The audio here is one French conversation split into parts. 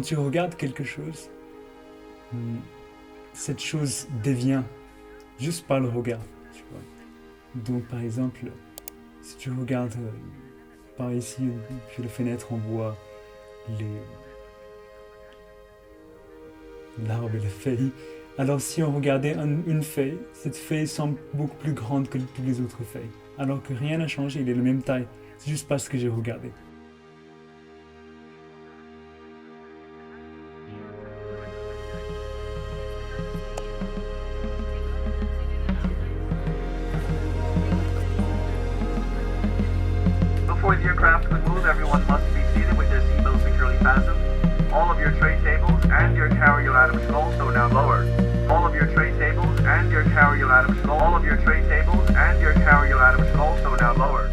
quand tu regardes quelque chose, cette chose devient juste par le regard, tu vois. Donc par exemple, si tu regardes par ici, sur la fenêtre, on voit l'arbre et les feuilles. Alors si on regardait une feuille, cette feuille semble beaucoup plus grande que toutes les autres feuilles. Alors que rien n'a changé, il est de la même taille. C'est juste parce que j'ai regardé. Before the aircraft could move, everyone must be seated with their seatbelts securely fastened. All of your tray tables and your carry-on items should also now lower. All of your tray tables and your carry-on items should all of your tray tables and your carry-on items should also now lower.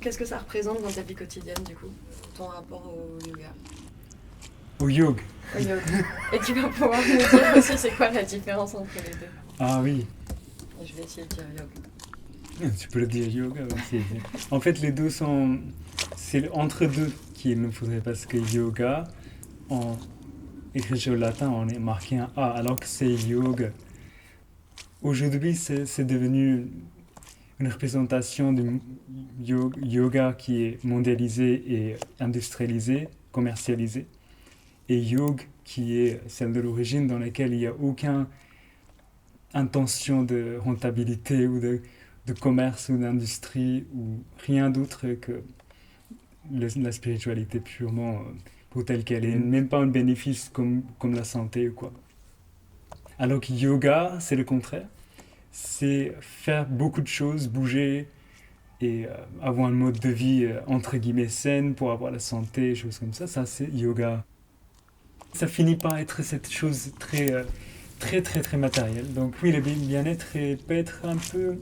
Qu'est-ce que ça représente dans ta vie quotidienne, du coup, ton rapport au yoga? Au yoga. Au yoga. Et tu vas pouvoir nous dire aussi c'est quoi la différence entre les deux. Ah oui. Je vais essayer de dire yoga. Tu peux le dire yoga aussi. En fait, les deux sont... C'est entre deux qu'il nous faudrait, parce que yoga, en écriture latin, on est marqué un A, alors que c'est yoga. Aujourd'hui, c'est devenu une représentation du yoga qui est mondialisé et industrialisé, commercialisé, et yoga qui est celle de l'origine dans laquelle il n'y a aucune intention de rentabilité ou de commerce ou d'industrie ou rien d'autre que la spiritualité purement pour telle qu'elle est, même pas un bénéfice comme la santé ou quoi. Alors que yoga, c'est le contraire. C'est faire beaucoup de choses, bouger et avoir un mode de vie entre guillemets saine pour avoir la santé, choses comme ça. Ça, c'est yoga. Ça finit par être cette chose très matérielle. Donc oui, le bien-être peut être un peu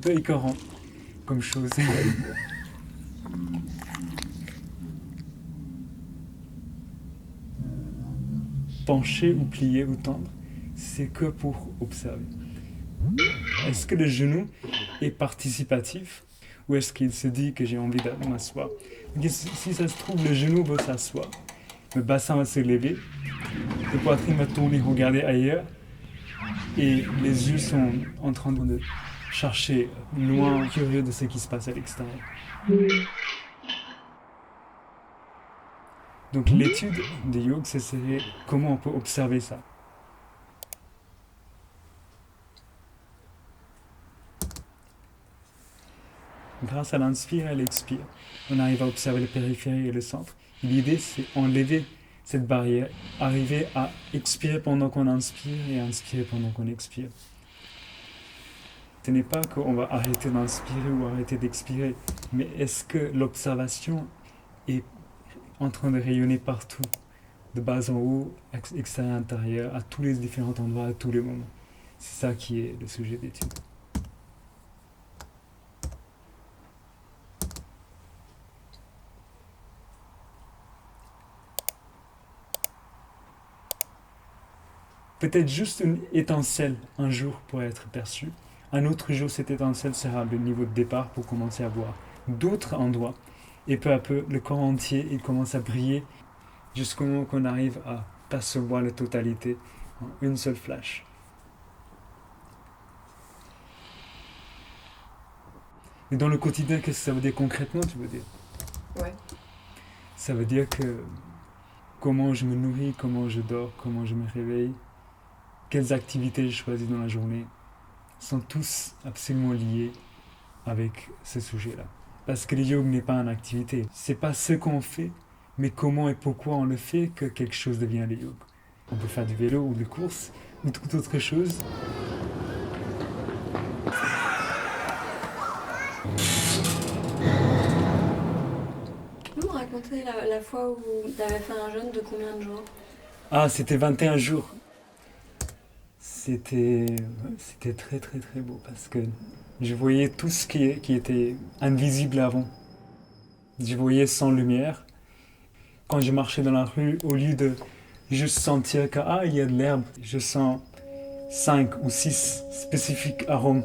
écœurant comme chose. Pencher ou plier ou tendre, c'est que pour observer. Est-ce que le genou est participatif ou est-ce qu'il se dit que j'ai envie de m'asseoir? Si ça se trouve, le genou veut s'asseoir, le bassin va se lever, le poitrine va tourner, regarder ailleurs et les yeux sont en train de chercher loin, curieux de ce qui se passe à l'extérieur. Donc l'étude de yoga, ce serait comment on peut observer ça. Grâce à l'inspire et l'expire, on arrive à observer le périphérie et le centre. L'idée, c'est enlever cette barrière, arriver à expirer pendant qu'on inspire et inspirer pendant qu'on expire. Ce n'est pas qu'on va arrêter d'inspirer ou arrêter d'expirer, mais est-ce que l'observation est en train de rayonner partout, de bas en haut, extérieur, intérieur, à tous les différents endroits, à tous les moments. C'est ça qui est le sujet d'étude. Peut-être juste une étincelle un jour pourrait être perçue. Un autre jour, cette étincelle sera le niveau de départ pour commencer à voir d'autres endroits. Et peu à peu, le corps entier, il commence à briller jusqu'au moment qu'on arrive à percevoir la totalité en une seule flash. Et dans le quotidien, qu'est-ce que ça veut dire concrètement, tu veux dire? Ouais. Ça veut dire que comment je me nourris, comment je dors, comment je me réveille, quelles activités je choisis dans la journée, sont tous absolument liés avec ce sujet-là. Parce que le yoga n'est pas une activité. C'est pas ce qu'on fait, mais comment et pourquoi on le fait que quelque chose devient le yoga. On peut faire du vélo ou de course ou toute autre chose. Tu peux me raconté la fois où t'avais fait un jeûne de combien de jours? Ah, c'était 21 jours. C'était très très très beau parce que je voyais tout ce qui était invisible avant. Je voyais sans lumière. Quand je marchais dans la rue, au lieu de juste sentir que il y a de l'herbe, je sens 5 ou 6 spécifiques arômes.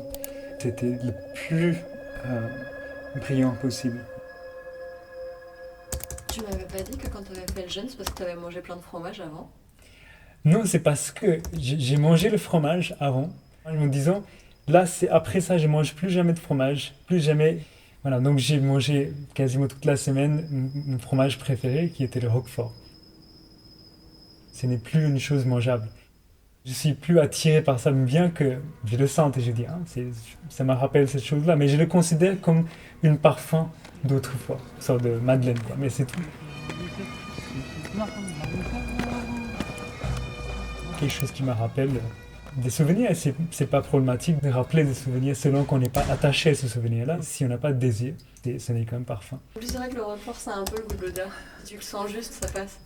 C'était le plus brillant possible. Tu m'avais pas dit que quand t'avais fait le jeûne, c'est parce que t'avais mangé plein de fromage avant? Non, c'est parce que j'ai mangé le fromage avant, en me disant, là, c'est après ça, je mange plus jamais de fromage, plus jamais. Voilà, donc j'ai mangé quasiment toute la semaine mon fromage préféré, qui était le Roquefort. Ce n'est plus une chose mangeable. Je suis plus attiré par ça, bien que je le sente et je dis, ça me rappelle cette chose-là, mais je le considère comme un parfum d'autrefois, une sorte de madeleine, quoi, mais c'est tout. Quelque chose qui me rappelle des souvenirs, et c'est pas problématique de rappeler des souvenirs selon qu'on n'est pas attaché à ce souvenir-là. Si on n'a pas de désir, ce n'est qu'un parfum. En plus, c'est vrai que le Roquefort, ça a un peu le goût de l'odeur. Si tu le sens juste, ça passe.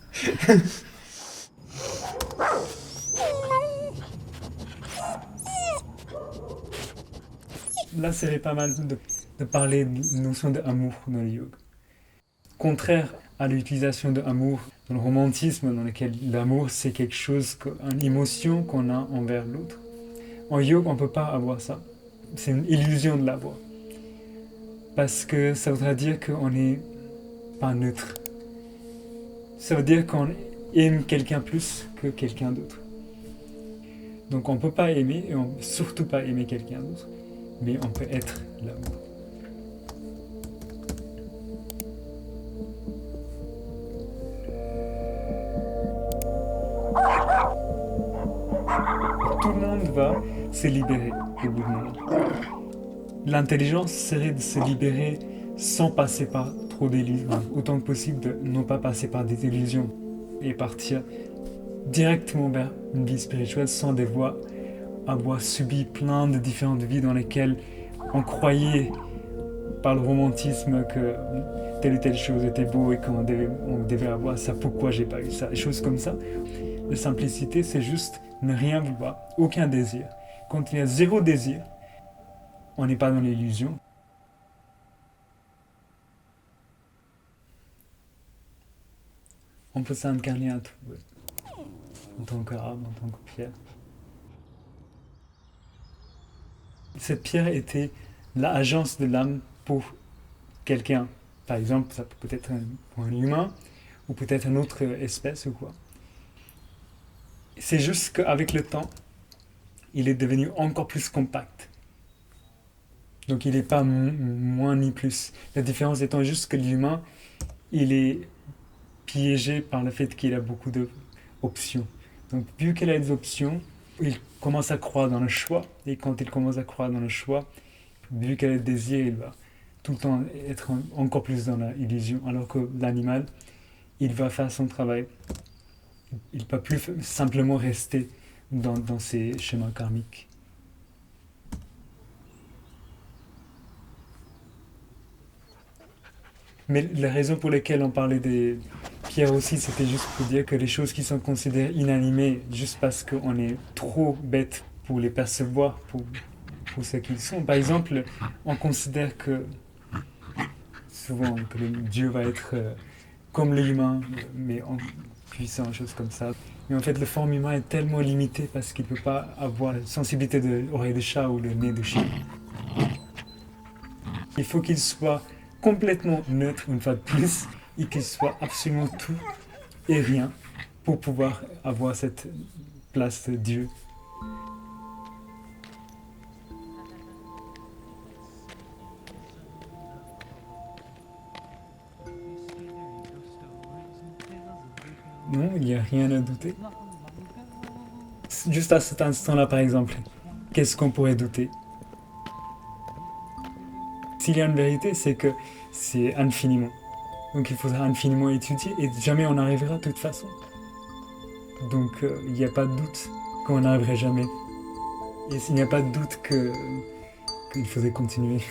Là, c'est pas mal de parler de la notion d'amour dans le yoga. Contraire à l'utilisation de l'amour dans le romantisme, dans lequel l'amour c'est quelque chose, une émotion qu'on a envers l'autre. En yoga, on ne peut pas avoir ça. C'est une illusion de l'avoir. Parce que ça voudrait dire qu'on n'est pas neutre. Ça veut dire qu'on aime quelqu'un plus que quelqu'un d'autre. Donc on ne peut pas aimer, et on ne peut surtout pas aimer quelqu'un d'autre, mais on peut être l'amour. Tout le monde va se libérer au bout d'un moment. L'intelligence serait de se libérer sans passer par trop d'illusions. Autant que possible de ne pas passer par des illusions et partir directement vers une vie spirituelle sans avoir subi plein de différentes vies dans lesquelles on croyait par le romantisme que telle ou telle chose était beau et qu'on devait avoir ça, pourquoi j'ai pas eu ça, des choses comme ça. La simplicité, c'est juste ne rien vouloir, aucun désir. Quand il y a zéro désir, on n'est pas dans l'illusion. On peut s'incarner à tout, ouais. En tant qu'arabe, en tant que pierre. Cette pierre était l'agence de l'âme pour quelqu'un. Par exemple, ça peut être pour un humain, ou peut-être une autre espèce ou quoi. C'est juste qu'avec le temps, il est devenu encore plus compact. Donc il n'est pas moins ni plus. La différence étant juste que l'humain, il est piégé par le fait qu'il a beaucoup d'options. Donc vu qu'il a des options, il commence à croire dans le choix. Et quand il commence à croire dans le choix, vu qu'il a des désirs, il va tout le temps être encore plus dans l'illusion. Alors que l'animal, il va faire son travail. Il ne peut plus simplement rester dans ses schémas karmiques. Mais la raison pour laquelle on parlait des pierres aussi, c'était juste pour dire que les choses qui sont considérées inanimées, juste parce qu'on est trop bête pour les percevoir pour ce qu'ils sont. Par exemple, on considère que souvent que le Dieu va être comme l'humain, mais puissant, choses comme ça. Mais en fait, le forme humain est tellement limité parce qu'il ne peut pas avoir la sensibilité de l'oreille de chat ou le nez de chien. Il faut qu'il soit complètement neutre une fois de plus et qu'il soit absolument tout et rien pour pouvoir avoir cette place de Dieu. Non, il n'y a rien à douter. Juste à cet instant-là, par exemple, qu'est-ce qu'on pourrait douter? S'il y a une vérité, c'est que c'est infiniment. Donc il faudra infiniment étudier et jamais on n'arrivera de toute façon. Donc il n'y a pas de doute qu'on n'arriverait jamais. Et s'il n'y a pas de doute qu'il faudrait continuer.